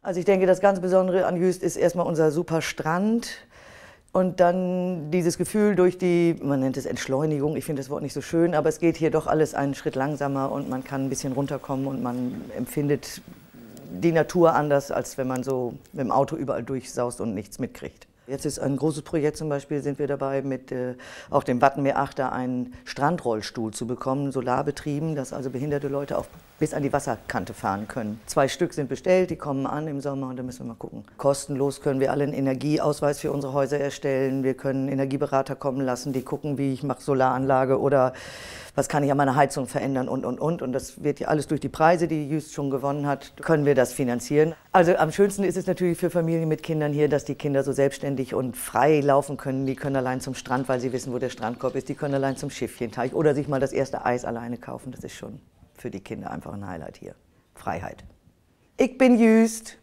Also ich denke, das ganz Besondere an Jüst ist erstmal unser super Strand und dann dieses Gefühl durch die, man nennt es Entschleunigung, ich finde das Wort nicht so schön, aber es geht hier doch alles einen Schritt langsamer und man kann ein bisschen runterkommen und man empfindet die Natur anders, als wenn man so mit dem Auto überall durchsaust und nichts mitkriegt. Jetzt ist ein großes Projekt, zum Beispiel sind wir dabei, mit auch dem Wattenmeerachter einen Strandrollstuhl zu bekommen, solarbetrieben, dass also behinderte Leute auch bis an die Wasserkante fahren können. 2 Stück sind bestellt, die kommen an im Sommer und da müssen wir mal gucken. Kostenlos können wir alle einen Energieausweis für unsere Häuser erstellen, wir können Energieberater kommen lassen, die gucken, wie ich mache Solaranlage oder was kann ich an meiner Heizung verändern und. Und das wird ja alles durch die Preise, die Jüst schon gewonnen hat, können wir das finanzieren. Also am schönsten ist es natürlich für Familien mit Kindern hier, dass die Kinder so selbstständig und frei laufen können. Die können allein zum Strand, weil sie wissen, wo der Strandkorb ist. Die können allein zum Schiffchenteich oder sich mal das erste Eis alleine kaufen. Das ist schon für die Kinder einfach ein Highlight hier. Freiheit. Ich bin Jüst.